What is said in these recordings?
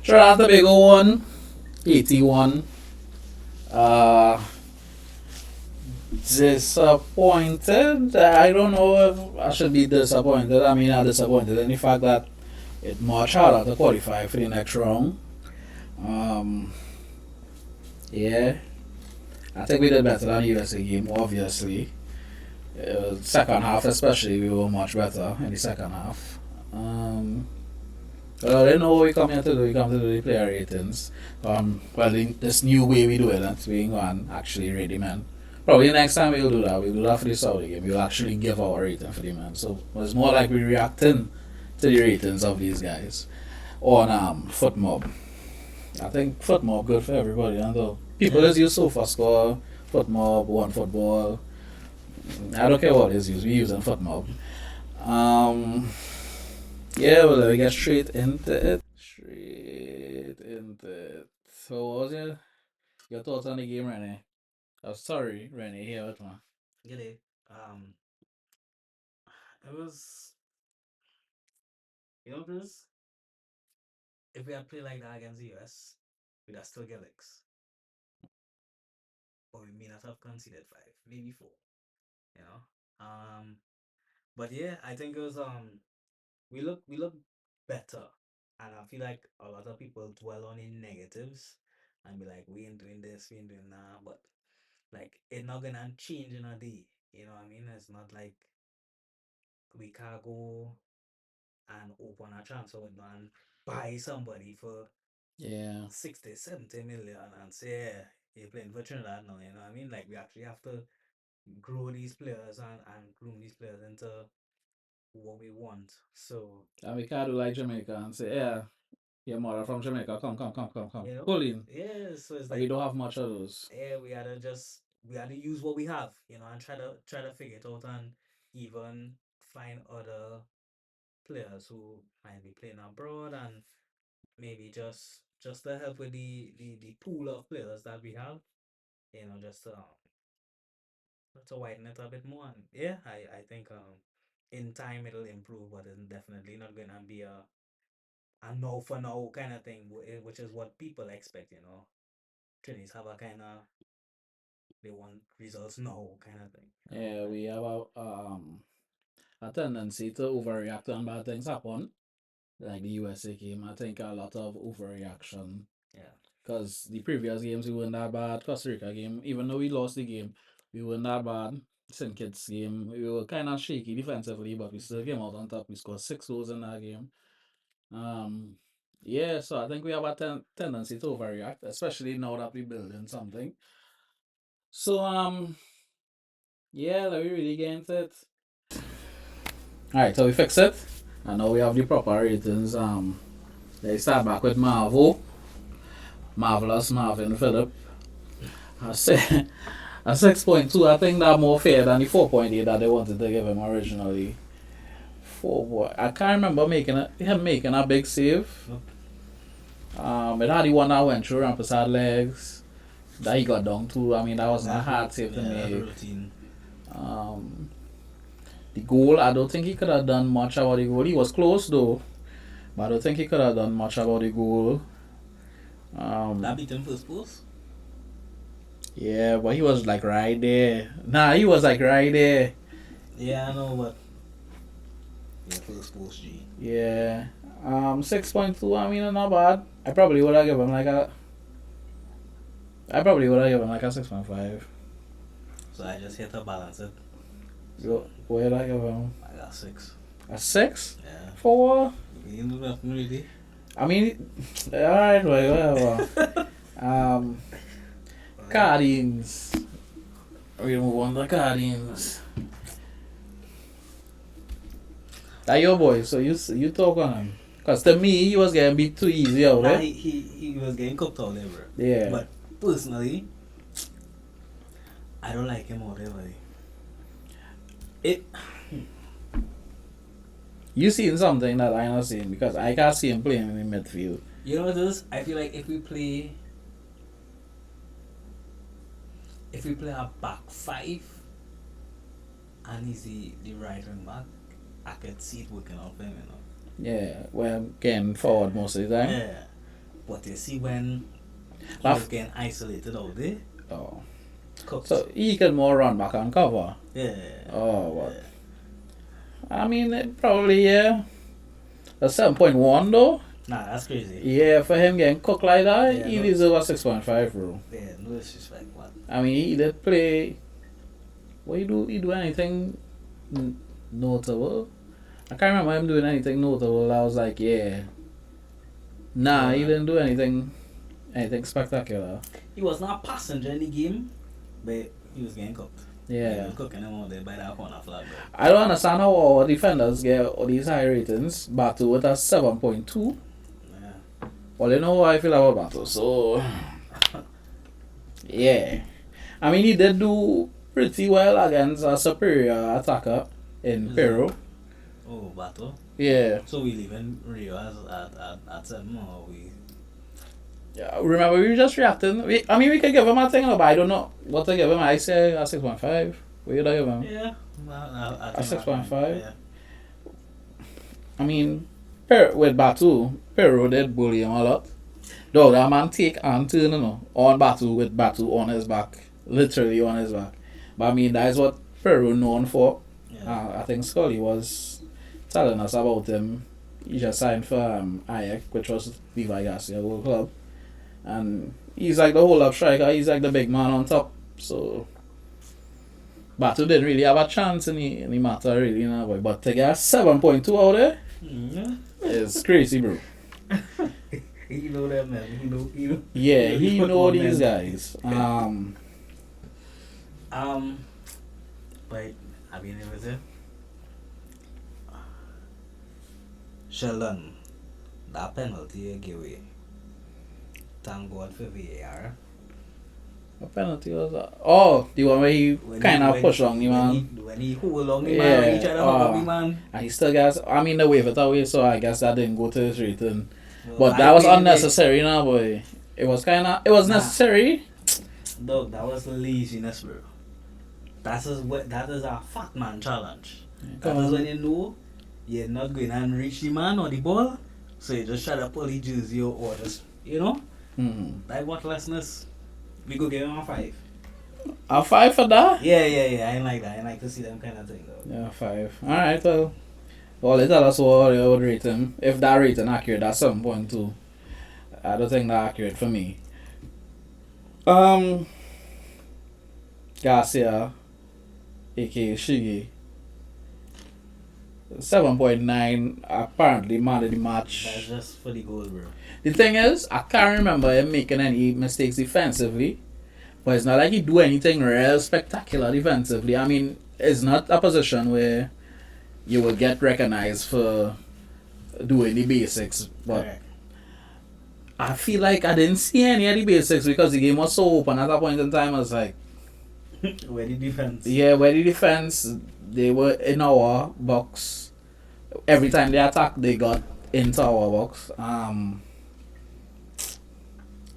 Trinidad and Tobago won. Haiti won. Uh, Disappointed. I don't know if I should be disappointed. I mean, I'm disappointed in the fact that it's much harder to qualify for the next round. Um, yeah, I think we did better than the USA game, obviously. Second half, especially, we were much better in the second half. Well, they know what we come here to do. We come to do the player ratings. This new way we do it, that's being on actually ready, man. Probably next time we'll do that. We'll do that for the Saudi game. We'll actually give our rating for the man. So it's more like we reacting to the ratings of these guys on FootMob. I think FootMob good for everybody. And people just use SofaScore, FootMob, OneFootball. I don't care what is used. We using FootMob. Yeah, well, let me get straight into it. Straight into it. So, what was your thoughts on the game, Renee? Oh, sorry, Renee. Here, what one? Get it? Um, it was, this. If we had played like that against the US, we'd have still get licks. But we may not have conceded five, maybe four, you know? Um, but yeah, I think it was, we look better. And I feel like a lot of people dwell on in negatives and be like, we ain't doing this, we ain't doing that. But like, it's not gonna change in a day. You know what I mean? It's not like we can't go and open a transfer window and buy somebody for Yeah. 60, 70 million and say, yeah, you're playing for Trinidad now, you know what I mean? Like, we actually have to grow these players and groom these players into what we want. So, And we can't do like Jamaica and say, yeah, your mother from Jamaica, come. Pull in. yeah, so it's And we like, don't have much of those. yeah, we had to use what we have, and try to figure it out and even find other players who might be playing abroad and maybe just to help with the pool of players that we have, just to widen it a bit more. And yeah, I think in time it'll improve, but it's definitely not gonna be a no for no kind of thing, which is what people expect. Trinis have a kind of, they want results now kind of thing. Yeah, we have a tendency to overreact when bad things happen. Like the USA game, I think a lot of overreaction. Yeah. Because the previous games we weren't that bad. Costa Rica game, even though we lost the game, we weren't that bad. St. Kitts game, we were kind of shaky defensively, but we still came out on top. We scored 6 goals in that game. Um, yeah, so I think we have a tendency to overreact, especially now that we're building something. So yeah, let me really get into it. All right, so we fix it, and now we have the proper ratings. Let's start back with Marvelous Marvin Phillip. I say a 6.2. I think that more fair than the 4.8 that they wanted to give him originally. I can't remember him making a big save. It had the one that went through Rampersad legs that he got down to. I mean, that wasn't a hard save to make. Routine. The goal, I don't think he could have done much about the goal. He was close though, but I don't think he could have done much about the goal. That beat him first post? Yeah, but he was like right there. Nah, he was like right there. Yeah, I know, but yeah, first post G. Yeah. 6.2. I mean, not bad. I probably would have given him like a. I probably would have given him like a 6.5. So I just hit to balance it. What did I give him? I got 6. A 6? Yeah. For what? You know nothing really. I mean, alright, whatever. Guardians. We move on to Guardians. That your boy, so you talk on him. Because to me, he was getting beat too easy out there. He was getting cooked out there, bro. Yeah. But personally, I don't like him out there, buddy. You seen something that I not seen because I can't see him playing in the midfield. You know what it is? I feel like if we play a back 5 and he's the right wing back, I could see it working out for him, Yeah, well, getting forward most of the time. Yeah. But you see when he Laugh. was getting isolated out there, Oh. cooked. So he can more run back and cover. Yeah. Oh, what? Yeah. I mean, probably, yeah. A 7.1 though. Nah, that's crazy. Yeah, for him getting cooked like that, Yeah, he no. deserves a 6.5, bro. Yeah, no disrespect, man. I mean, he did play. What he do anything notable? I can't remember him doing anything notable. I was like, yeah. Nah, he didn't do anything spectacular. He was not a passenger in the game, but he was getting cooked. He Yeah. was cooking him out there by that corner flag. Bro. I don't understand how our defenders get all these high ratings. Batu with a 7.2. Yeah. Well, you know how I feel about Batu, so yeah. I mean, he did do pretty well against a superior attacker in Peru. Oh, Bato. Yeah. So we leaving Rio at 7 or we? Yeah. Remember, we were just reacting. We could give him a thing, but I don't know what to give him. I say a 6.5. What you give him? Yeah. A 6.5. Yeah. I mean, with Batu, Peru did bully him a lot. Dog, that man take and turn, on Batu with Batu on his back. Literally on his back. But I mean, that is what Peru known for. Yeah. I think Scully was telling us about him. He just signed for Ajax, which was Viva Garcia World Club. And he's like the hold-up striker. He's like the big man on top. So, Batu didn't really have a chance in the matter, really, But to get 7.2 out there is crazy, bro. He know that, man. He know. Yeah, he know these men. guys. But I mean, it was it. Sheldon, that penalty you give away. Thank God for VAR. What penalty was that? Oh, the one where he kind of pushed on the man. When he hold on the man, when he tried to hug up the man. And he still gets, I mean, they wave it away, so I guess that didn't go to his rating. Well, But that was unnecessary, boy. It was necessary. Dog, that was laziness, bro. That is a fat man challenge. That is when you know you're not going to reach the man or the ball, so you just try to pull the jersey or just, that worthlessness. We go give him a 5. A 5 for that? Yeah. I ain't like that. I like to see them kind of thing, though. Yeah, 5. Alright, well, they tell us what they would rate him. If that rating accurate, that's 7.2. I don't think that's accurate for me. Garcia, aka Shiggy, 7.9. Apparently, man of the match. That's just for the goal, bro. The thing is, I can't remember him making any mistakes defensively, but it's not like he do anything real spectacular defensively. I mean, it's not a position where you will get recognized for doing the basics, but Right. I feel like I didn't see any of the basics because the game was so open at that point in time. I was like, Where the defense? yeah, where the defense, they were in our box. Every time they attacked, they got into our box.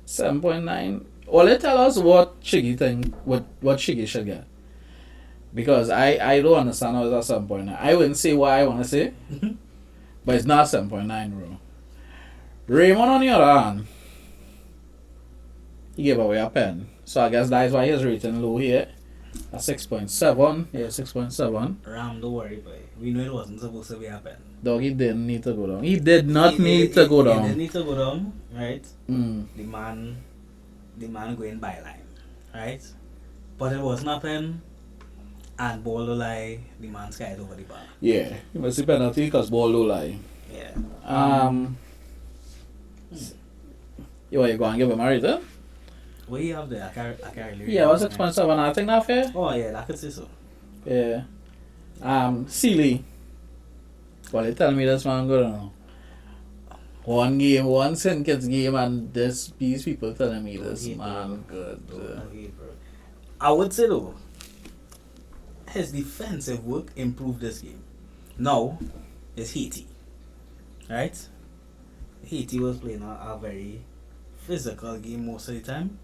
7.9. Well, they tell us what Shiggy think, what Shiggy should get. Because I don't understand how it's at 7.9. I wouldn't say what I want to say, but it's not 7.9, bro. Raymond, on the other hand, he gave away a pen. So I guess that is why his rating low here. A 6.7. Yeah, 6.7. Ram, don't worry, boy. We know it wasn't supposed to be a pen. Dog, he didn't need to go down. He did not need to go He down. didn't need to go down, right? Mm. The man going byline, right? But it was not pen, and ball low lie, the man skied over the bar. Yeah, he must see penalty because ball low lie. Yeah. You want to go and give him a rating? What you have there? I can't really Yeah, it was 6.7. I think that's fair. Oh yeah, I could say so. Yeah. Sealy. Well, they tell me this man good now. One game, one St. Kitts game, and these people telling me this man good. I would say though, his defensive work improved this game. Now, it's Haiti. Right? Haiti was playing a very physical game most of the time.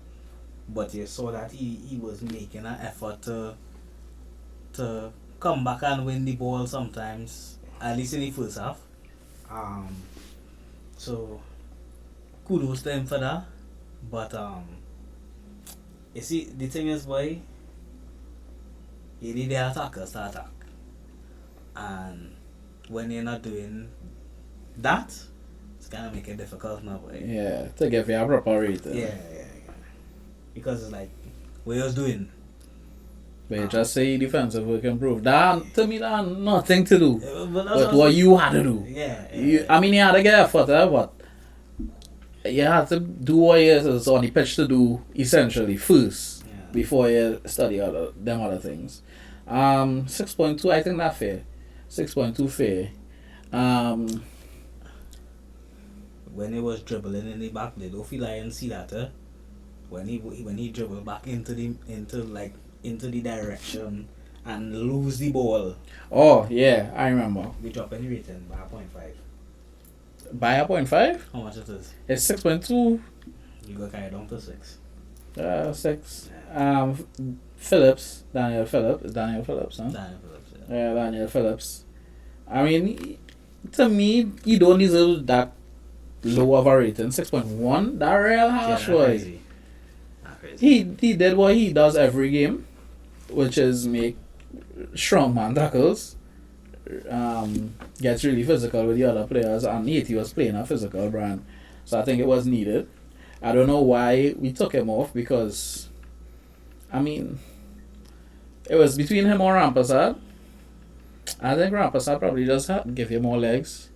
But you saw that he was making an effort to come back and win the ball sometimes, at least in the first half. So kudos to him for that. But you see, the thing is, boy, you need the attackers to attack, and when you're not doing that, it's gonna make it difficult now, boy. Yeah, to give you a proper rating. Yeah. Because it's like, what you're doing. But you just say defensive work improved. That, to me, that had nothing to do But that's with what you had to do. Yeah. I mean, you had to get effort, but you had to do what you is on the pitch to do, essentially, first, before you study them other things. 6.2, I think that's fair. 6.2 fair. When he was dribbling in the back, they don't feel I didn't see that, when he dribbled back into the direction and lose the ball. Oh, yeah, I remember. We drop any rating by 0.5. By a 0.5? How much it is? It's 6.2. You go carry down to 6. 6. Yeah. Daniel Phillips, huh? Daniel Phillips, Yeah, Daniel Phillips. I mean, to me, he don't deserve that low of a rating. 6.1? That real harsh, boy. He did what he does every game, which is make strongman tackles, gets really physical with the other players, and Haiti was playing a physical brand, so I think it was needed. I don't know why we took him off, because, I mean, it was between him or Rampersad. I think Rampersad probably just give you more legs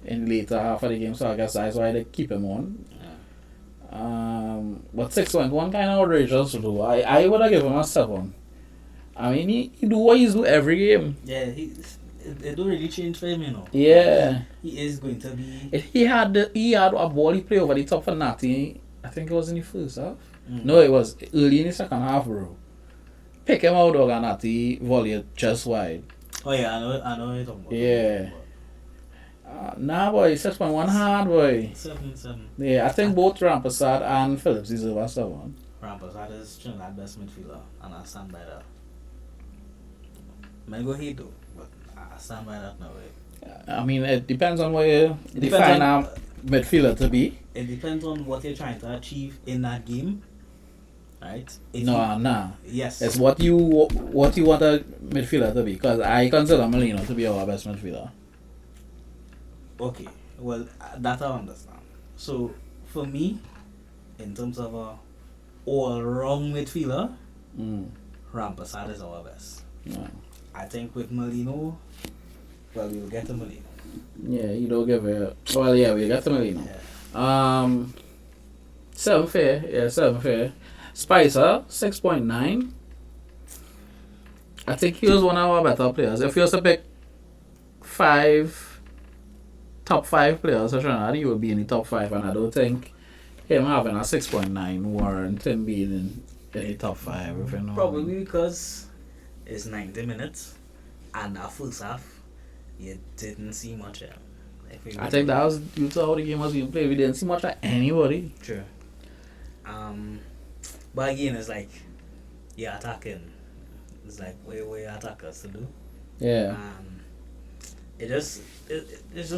in the later half of the game, so I guess that's why they keep him on. But 6.1 kind of outrageous to do. I would have given him a 7. I mean, he do what he's do every game. Yeah, it don't really change for him, you know. Yeah. He is going to be... He had a ball he played over the top for Natty. I think it was in the first half. No, it was early in the second half, bro. Pick him out, dog, and Natty volley it just wide. Oh yeah, I know what you're talking about. Yeah. Nah, boy, 6.1 hard, boy. 7. Yeah, I think both Rampersad and Phillips deserve a 7. Rampersad is Trinidad best midfielder, and I stand by that. Might go hate though, but I stand by that now. I mean, it depends on what you define a midfielder to be. It depends on what you're trying to achieve in that game, right? Nah. Yes. It's what you want a midfielder to be, because I consider Molino to be our best midfielder. Okay, well, that I understand. So, for me, in terms of a all-round midfielder, Rampersad is our best. Yeah. I think with Molino, well, we'll get to Molino. Yeah, you don't give a... Well, yeah, we got to Molino. Yeah. 7 fair. Yeah, 7 fair. Spicer, 6.9. I think he was one of our better players. If you was to pick top 5 players of Trinidad, he would be in the top 5, and I don't think him having a 6.9 warrant him being in the top 5. If you know Probably because it's 90 minutes, and that first half, you didn't see much of him. I think that was due to how the game was being played. We didn't see much of anybody. True. But again, it's like, you're attacking. It's like, what you attack us to do. Yeah. It just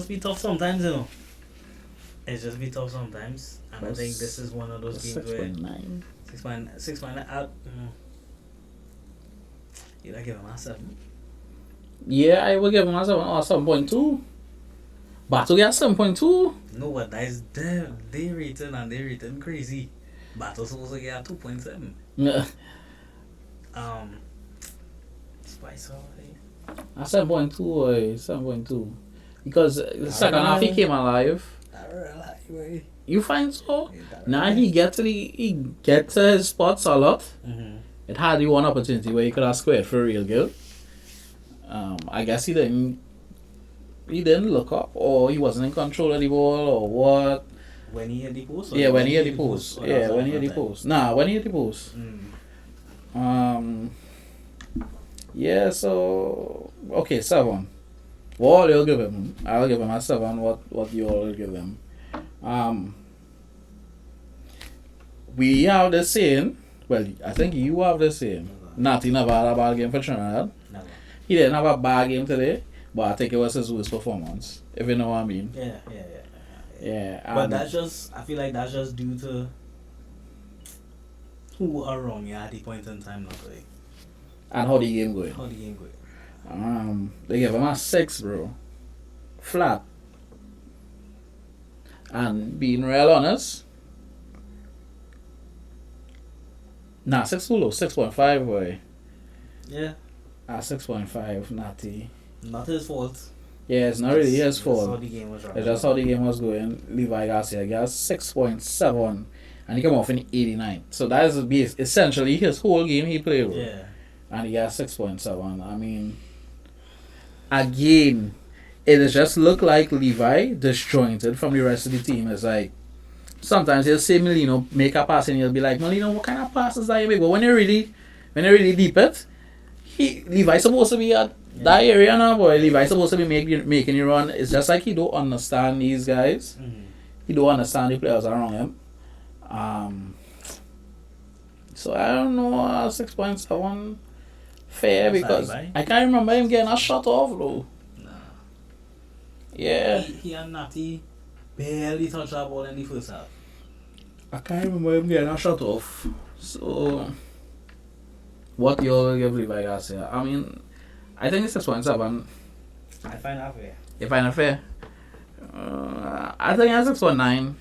be tough sometimes, you know. It just be tough sometimes, and I think this is one of those games where 6.9. 6.9. You like give him a 7? Yeah, I would give him a 7 or 7.2. Battle get 7.2. No, but that is their rating, and they rating crazy. Battle supposed to get a 2.7. Yeah. Spicer. A 7.2 or 7.2. Because the second half he came alive. You find so? Now he get to his spots a lot. It had the one opportunity where he could have squared for a real goal. I guess he didn't look up, or he wasn't in control of the ball, or what. When he hit the post? Yeah, when he hit the post. Yeah, when he hit the post. Nah, when he hit the post. Yeah, so okay, 7. What you'll give him? I'll give him a 7. What you all will give him? We have the same. Well, I think you have the same. Natty never had a bad game for Trinidad. Never. He didn't have a bad game today, but I think it was his worst performance. If you know what I mean. Yeah. Yeah, But that's just, I feel like that's just due to who are wrong at the point in time, not like and how the game going. how the game going. They gave him a 6, bro. Flat. And being real honest, nah, 6 too low, 6.5, boy. Yeah, 6.5, natty. not his fault. Yeah, it's not really his Just how fault. the game was It's just how the game was going. Levi Garcia got 6.7, and he came off in 89. So that is essentially his whole game he played with. Yeah. And he got 6.7. I mean, again, it just looked like Levi disjointed from the rest of the team. It's like, sometimes he'll say Melino make a pass and he'll be like, Melino, what kind of passes that you make? But when they really deep it, Levi's supposed to be at that area now, boy. Levi's supposed to be making you run. It's just like he don't understand these guys. Mm-hmm. He don't understand the players around him. So I don't know, 6.7 fair, because I can't remember him getting a shot off though. Nah. Yeah. He and Natty barely touched that ball in the first half. I can't remember him getting a shot off. So what you'll give Levi Garcia? I mean, I think it's 6.7. I find that fair. You find it fair? I think it's 6.9.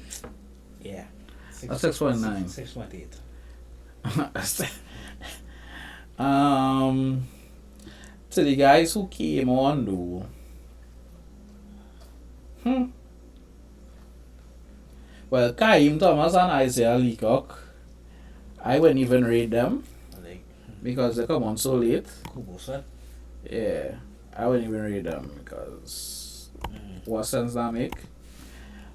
Yeah. 6.9. 6.8. To the guys who came on though. Well, Kaim Thomas and Isaiah Leacock, I wouldn't even rate them because they come on so late. Yeah, I wouldn't even rate them because what sense that make?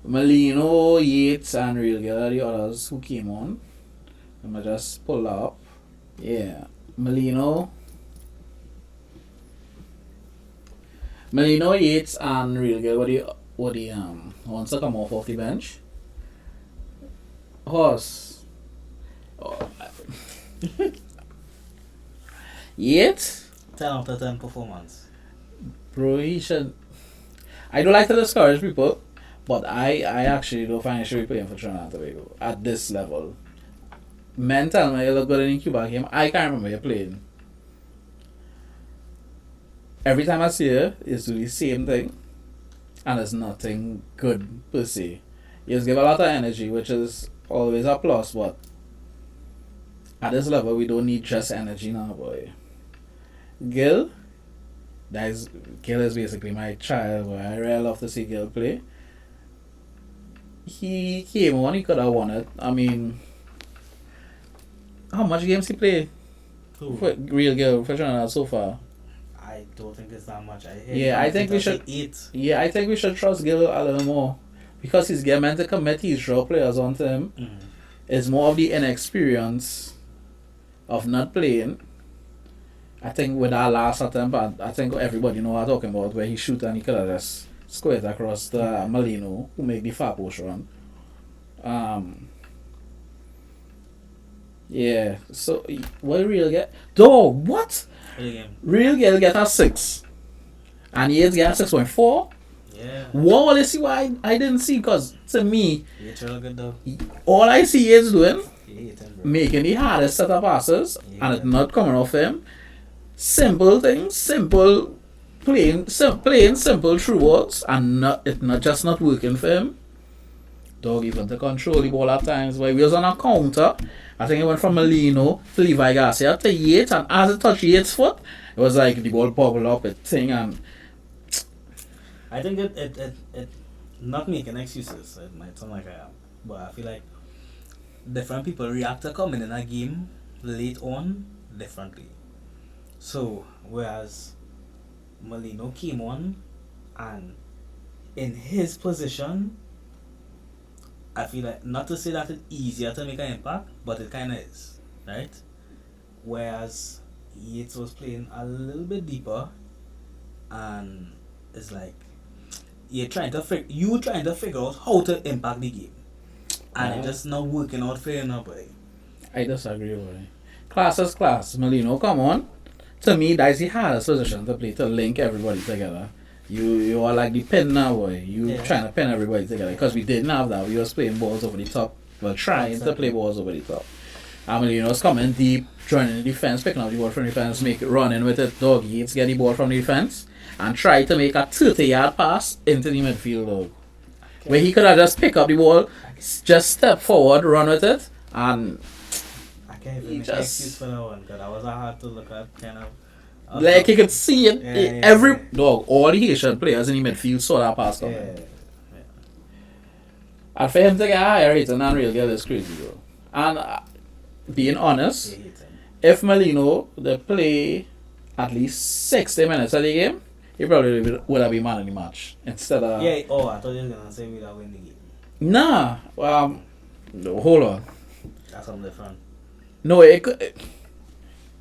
Melino, Yates, and Real Girl are the others who came on. I'm gonna just pull that up. Yeah, Melino, Yates, and Real Girl were the ones to come off the bench. Horse. Oh. Yates? 10 out of 10 performance. Bro, he should. I don't like to discourage people, but I actually don't find he should be playing for Trinidad and Tobago at this level. Men tell me you look good in the Cuba game. I can't remember you playing. Every time I see you, it's do the same thing, and it's nothing good per se. You just give a lot of energy, which is always a plus, but at this level, we don't need just energy now, boy. Gil is basically my child, boy. I really love to see Gil play. He came on, he could have won it. I mean, how much games he played? For Real Gil for Trinidad so far? I don't think it's that much. I think we should. 8. Yeah, I think we should trust Gil a little more because he's meant to commit his draw players onto him. Mm-hmm. It's more of the inexperience of not playing. I think with that last attempt, I think everybody know what I'm talking about, where he shoot and he could have just squared across the Melino, who make the far post run. Yeah, so what Real get? Dog, what? Real get a 6. And Yates get a 6.4. Yeah. What will you see why I didn't see? Because to me, good though. all I see is doing Yeah, making the hardest set of passes and it's not coming off him. Simple things, playing simple true words and it not working for him. Dog even to control the ball at times. But he was on a counter. I think it went from Melino to Levi Garcia to Yates, and as it touched Yates' foot, it was like the ball bubbled up, it thing, and I think it not making excuses. It might sound like I am, but I feel like different people react to coming in a game late on differently. So whereas Melino came on and in his position, I feel like, not to say that it's easier to make an impact, but it kind of is, right? Whereas Yates was playing a little bit deeper, and it's like you're trying to figure out how to impact the game, and it's just not working out fair enough, boy. I disagree with it. Class is class. Melino, come on. To me, that's the hardest position to play, to link everybody together. You are like the pin now, boy. You Yeah. trying to pin everybody together because we didn't have that. We was playing balls over the top. Well, trying to play balls over the top. I mean, it's coming deep, joining the defense, picking up the ball from the defense, make it running with it, doggy. It's get the ball from the defense and try to make a 30-yard pass into the midfield, dog. Where he could have just picked up the ball, just step forward, run with it, and I can't even He make just- excuse for that one because that was hard to look at, kind of. like you could see it. Yeah, Every yeah. dog, all the Haitian players in the midfield saw that pass coming. Yeah. And for him to get a higher rating than Real Girl is crazy, bro. And being honest, Yeah, hate him. if Molino they play at least 60 minutes of the game, he probably would have been man of the match instead of. Yeah, oh, I thought you were gonna say we don't win the game. Nah. No, hold on. That's something different. No, it could.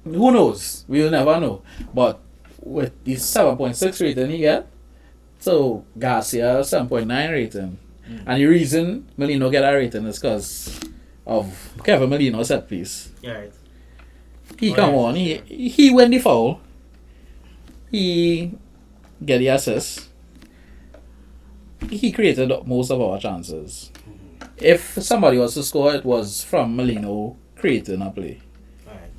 Who knows? We'll never know. But with the 7.6 rating he get, so Garcia 7.9 rating. And the reason Molino get a rating is because of Kevin Molino set piece. Yeah, right. He Oh, come yeah, on, he win the foul. He get the assist. He created most of our chances. If somebody was to score, it was from Molino creating a play. Alright.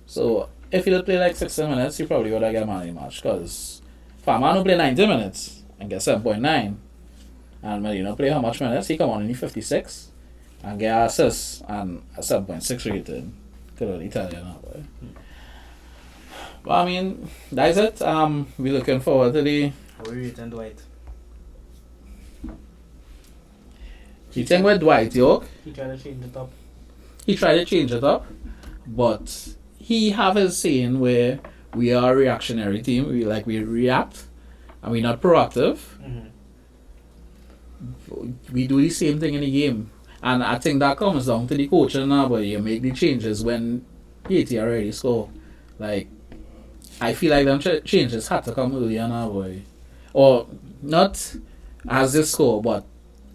So if he'd play like 60 minutes, he probably would have got man of the match. Because for a man who play 90 minutes and get 7.9, and Molino play how much minutes, he come on in the 56 and get assist and a 7.6 rating. Could only tell you that way. But I mean, that's it. We're looking forward to the. How we rating Dwight? You think with Dwight York, He tried to change it up. he tried to change it up, but he have his saying where we are a reactionary team. We react, and we're not proactive. We do the same thing in the game, and I think that comes down to the coaching now. But you make the changes when Haiti already score. Like I feel like them changes had to come earlier now, boy, or not as they score, but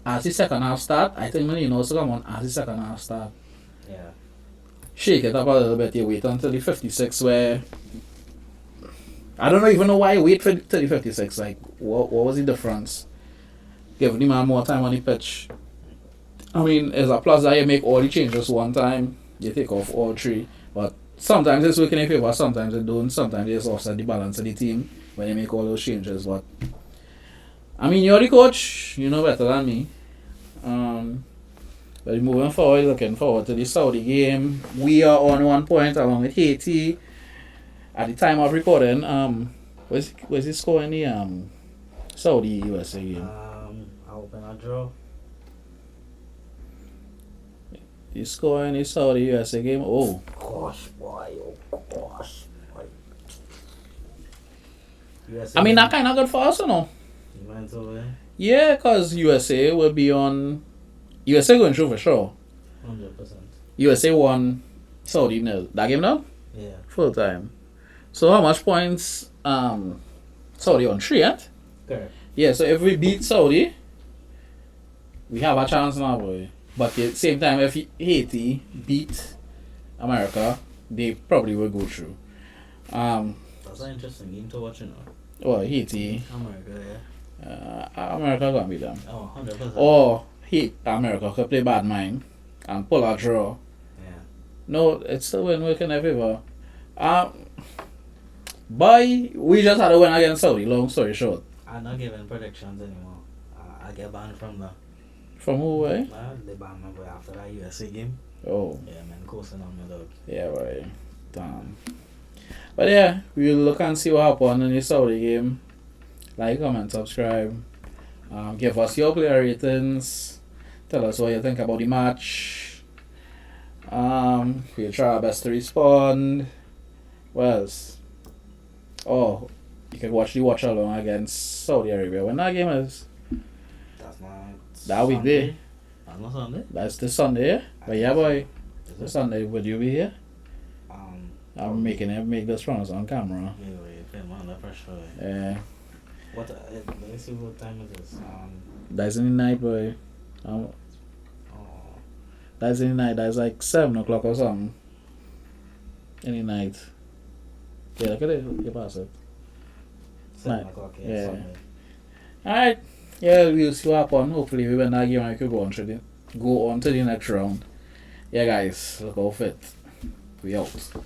as the second half start. I think Molino also come on as the second half start. Yeah. Shake it up a little bit. You wait until the 56 where I don't even know why you wait for till the 56. Like what was the difference? Give the man more time on the pitch. I mean, it's a plus that you make all the changes one time. You take off all three, but sometimes it's working in favor. Sometimes it don't. Sometimes it's offset the balance of the team when you make all those changes. But I mean, you're the coach. You know better than me. But moving forward, looking forward to the Saudi game. We are on 1 point along with Haiti. At the time of recording, where's the score in the Saudi USA game? I open a draw. The score in the Saudi USA game. Oh, Gosh, boy. Oh, gosh, boy. I mean that kind of good for us, you know. You went over there? Yeah, cause USA will be on. USA going through for sure. 100%. USA won, Saudi nil. That game now Yeah. full time. So how much points? Saudi on 3, right? Correct. Yeah, so if we beat Saudi, we have a chance now, boy. But at the same time, if Haiti beat America, they probably will go through. That's an interesting game to watch, you know. Or Haiti, America, yeah. America gonna beat them. Oh, 100%. Or America could play bad mind and pull a draw. Yeah. No, it's still win working in their favor. Boy, we just had a win against Saudi, long story short. I'm not giving predictions anymore. I get banned from the. From who, eh? They banned me boy after that USA game. Oh, Yeah, man, coasting on me, dog. yeah, boy. Damn. But yeah, we'll look and see what happened in the Saudi game. Like, comment, subscribe. Give us your player ratings. Tell us what you think about the match. We'll try our best to respond. What else? Oh, you can watch the watch along against Saudi Arabia. When that game is? That's not. That week there. That's not Sunday. That's this Sunday, yeah? But yeah, boy. Is This it? Sunday, would you be here? I'm Probably. making it make this promise on camera. Yeah, wait, put him under pressure. Yeah. What? Let me see what time it is. That's in the night, boy. Oh, That's in the night. That's like 7 o'clock or something. In the night. Yeah, look at it. You pass it. 7 Night. o'clock. Yeah. Sunday. Alright. Yeah, we'll see what happen. Hopefully we win that game and we could go on to the next round. Yeah guys, look out for it. We out.